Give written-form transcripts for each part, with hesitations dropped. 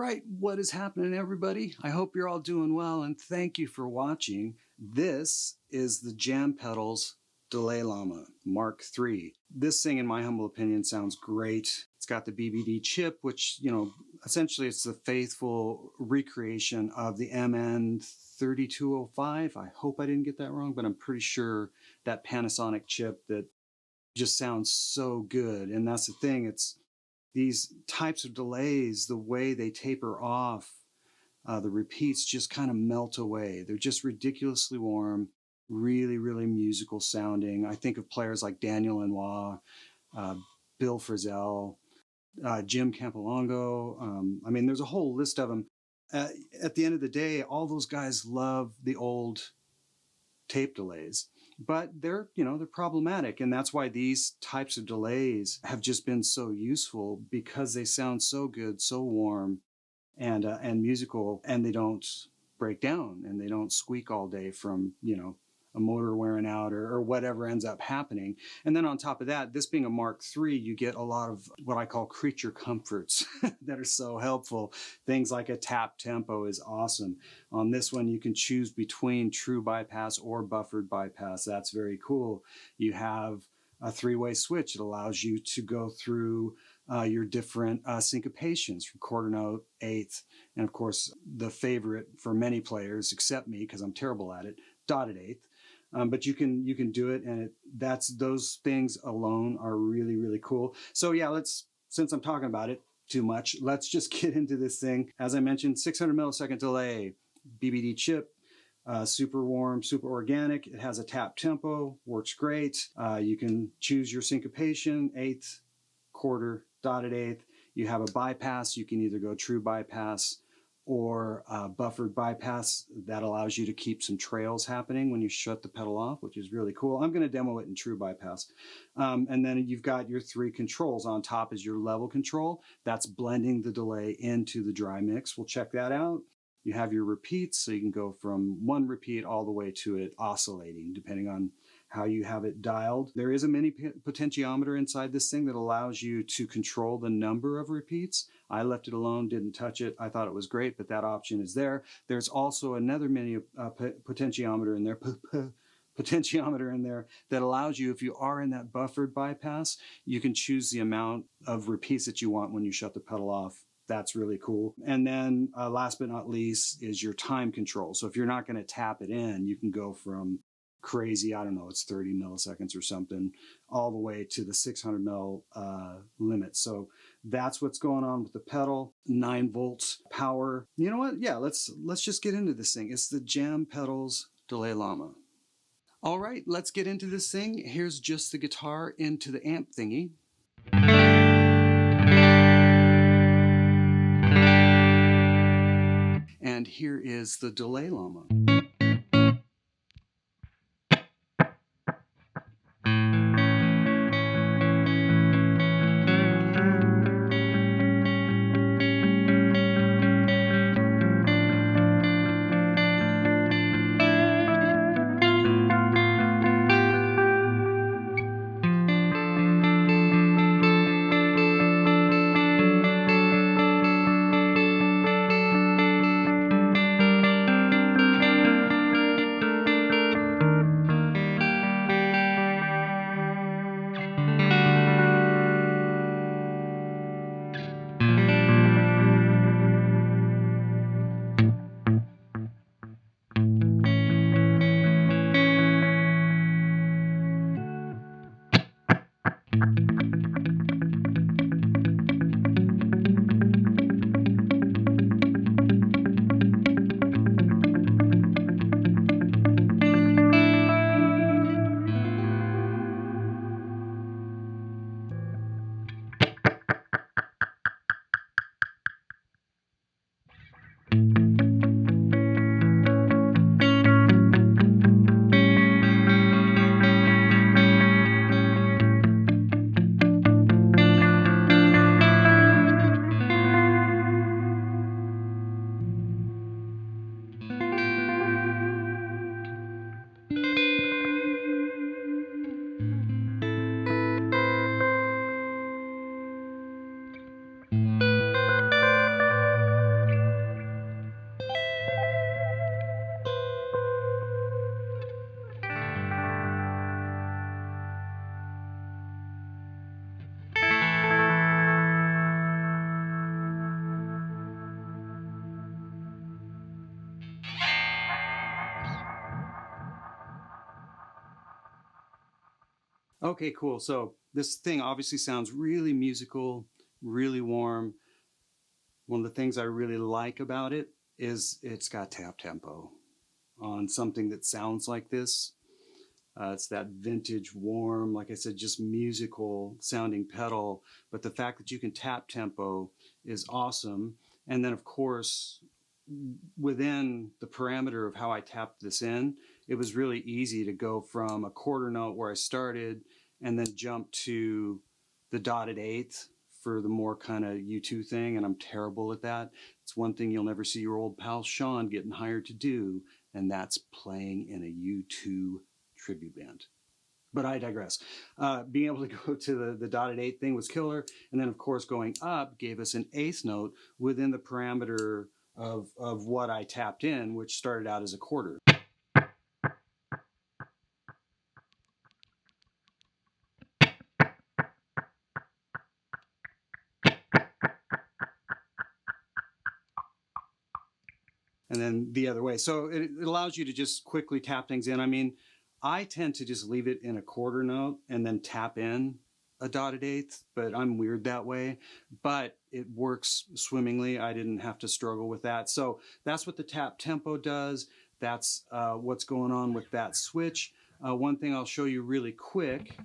right, what is happening, everybody? I hope you're all doing well, and thank you for watching. This is the Jam Pedals Delay Llama MK.3. This thing, in my humble opinion, sounds great. It's got the BBD chip, which, essentially it's the faithful recreation of the MN3205. I hope I didn't get that wrong, but I'm pretty sure that Panasonic chip that just sounds so good. And that's the thing, it's these types of delays, the way they taper off, the repeats just kind of melt away. They're just ridiculously warm, really, really musical sounding. I think of players like Daniel Lanois, Bill Frisell, Jim Campolongo. There's a whole list of them. At the end of the day, all those guys love the old tape delays. But they're problematic, and that's why these types of delays have just been so useful, because they sound so good, so warm, and musical, and they don't break down, and they don't squeak all day from a motor wearing out or whatever ends up happening. And then on top of that, this being a MK.3, you get a lot of what I call creature comforts that are so helpful. Things like a tap tempo is awesome. On this one, you can choose between true bypass or buffered bypass. That's very cool. You have a three-way switch. It allows you to go through your different syncopations from quarter note, eighth, and of course the favorite for many players, except me because I'm terrible at it, dotted eighth. But you can do it, and those things alone are really, really cool. So yeah, since I'm talking about it too much, let's just get into this thing. As I mentioned, 600 millisecond delay, BBD chip, super warm, super organic. It has a tap tempo, works great. You can choose your syncopation, eighth, quarter, dotted eighth. You have a bypass. You can either go true bypass or buffered bypass. That allows you to keep some trails happening when you shut the pedal off, which is really cool. I'm going to demo it in true bypass. And then you've got your three controls. On top is your level control. That's blending the delay into the dry mix. We'll check that out. You have your repeats, so you can go from one repeat all the way to it oscillating, depending on how you have it dialed. There is a mini potentiometer inside this thing that allows you to control the number of repeats. I left it alone, didn't touch it. I thought it was great, but that option is there. There's also another mini potentiometer in there, that allows you, if you are in that buffered bypass, you can choose the amount of repeats that you want when you shut the pedal off. That's really cool. And then last but not least is your time control. So if you're not going to tap it in, you can go from crazy, I don't know, it's 30 milliseconds or something, all the way to the 600 mil limit. So that's what's going on with the pedal. 9 volts power. You know what? Yeah, let's just get into this thing. It's the Jam Pedals Delay Llama. All right, let's get into this thing. Here's just the guitar into the amp thingy. And here is the Delay Llama. Okay, cool. So this thing obviously sounds really musical, really warm. One of the things I really like about it is it's got tap tempo on something that sounds like this. It's that vintage, warm, like I said, just musical sounding pedal. But the fact that you can tap tempo is awesome. And then, of course, within the parameter of how I tapped this in, it was really easy to go from a quarter note where I started and then jump to the dotted eighth for the more kind of U2 thing. And I'm terrible at that. It's one thing you'll never see your old pal Shawn getting hired to do, and that's playing in a U2 tribute band. But I digress. Being able to go to the dotted eighth thing was killer. And then, of course, going up gave us an eighth note within the parameter of what I tapped in, which started out as a quarter. And then the other way. So it allows you to just quickly tap things in. I mean, I tend to just leave it in a quarter note and then tap in a dotted eighth, but I'm weird that way. But it works swimmingly. I didn't have to struggle with that. So that's what the tap tempo does. That's what's going on with that switch. One thing I'll show you really quick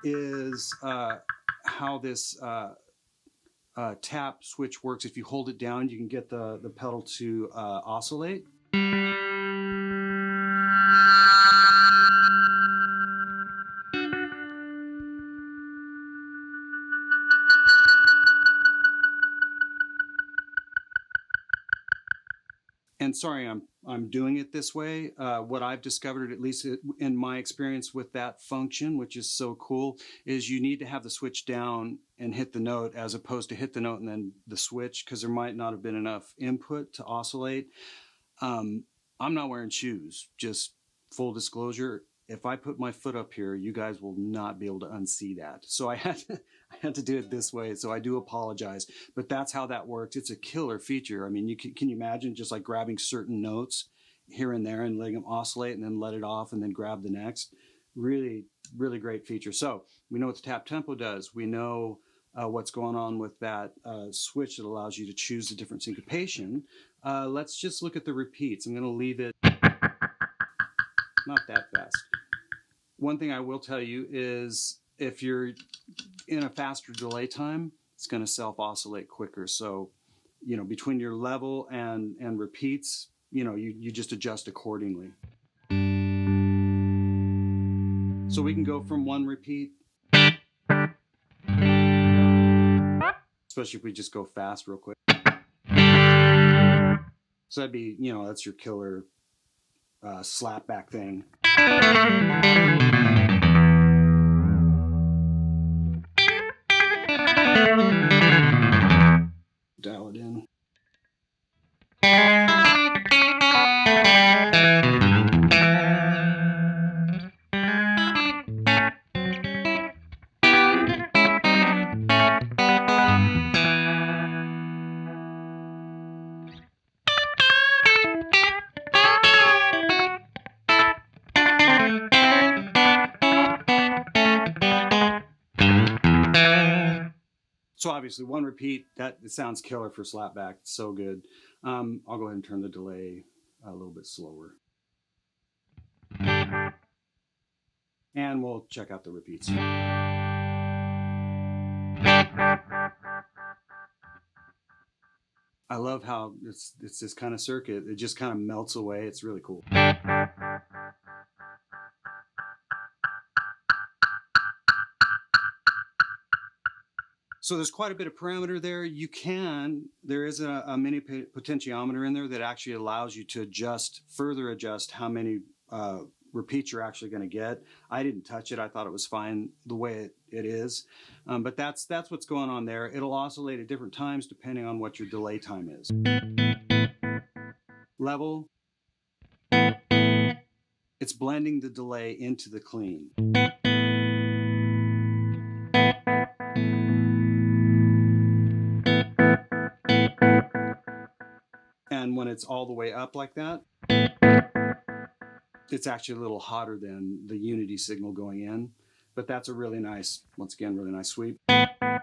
is how this tap switch works. If you hold it down, you can get the pedal to oscillate. And sorry, I'm doing it this way. What I've discovered, at least in my experience with that function, which is so cool, is you need to have the switch down and hit the note as opposed to hit the note and then the switch, because there might not have been enough input to oscillate. I'm not wearing shoes, just full disclosure. If I put my foot up here, you guys will not be able to unsee that. So I had to do it this way. So I do apologize, but that's how that works. It's a killer feature. I mean, can you imagine just like grabbing certain notes here and there and letting them oscillate and then let it off and then grab the next? Really, really great feature. So we know what the tap tempo does. We know what's going on with that switch that allows you to choose the different syncopation. Let's just look at the repeats. I'm going to leave it not that fast. One thing I will tell you is if you're in a faster delay time, it's going to self-oscillate quicker. So, you know, between your level and repeats, you know, you just adjust accordingly. So we can go from one repeat, especially if we just go fast real quick. So that'd be, you know, that's your killer slapback thing. Dial it in. So obviously one repeat, that it sounds killer for slapback. It's so good. I'll go ahead and turn the delay a little bit slower. And we'll check out the repeats. I love how it's this kind of circuit. It just kind of melts away. It's really cool. So there's quite a bit of parameter there. There is a mini potentiometer in there that actually allows you to further adjust how many repeats you're actually going to get. I didn't touch it. I thought it was fine the way it is. But that's what's going on there. It'll oscillate at different times depending on what your delay time is. Level. It's blending the delay into the clean. And when it's all the way up like that, it's actually a little hotter than the unity signal going in, but that's a really nice, once again, really nice sweep. I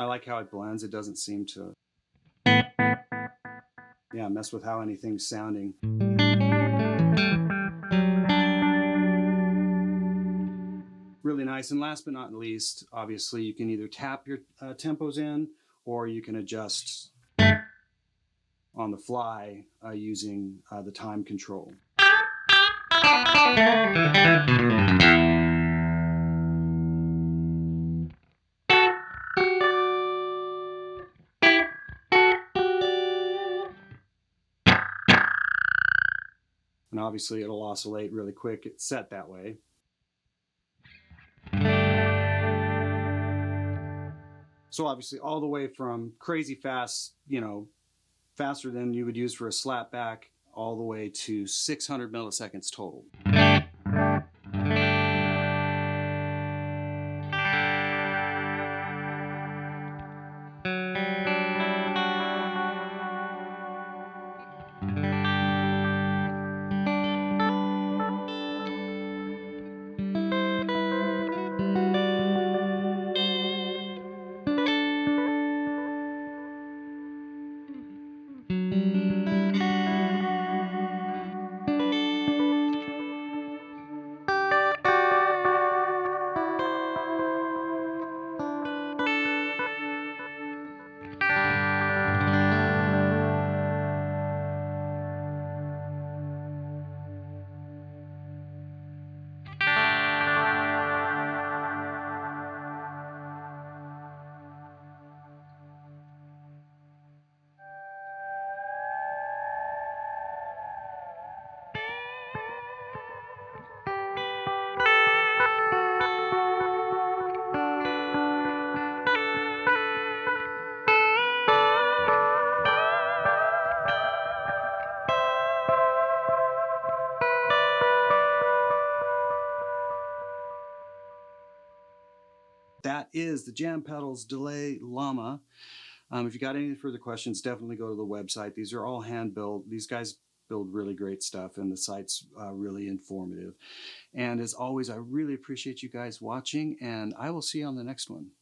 like how it blends. It doesn't seem to, yeah, mess with how anything's sounding. Really nice. And last but not least, obviously, you can either tap your tempos in, or you can adjust on the fly using the time control. And obviously it'll oscillate really quick. It's set that way. So obviously all the way from crazy fast, you know, faster than you would use for a slapback, all the way to 600 milliseconds total. That is the Jam Pedals Delay Llama. If you got any further questions, definitely go to the website. These are all hand built. These guys build really great stuff, and the site's really informative. And as always, I really appreciate you guys watching, and I will see you on the next one.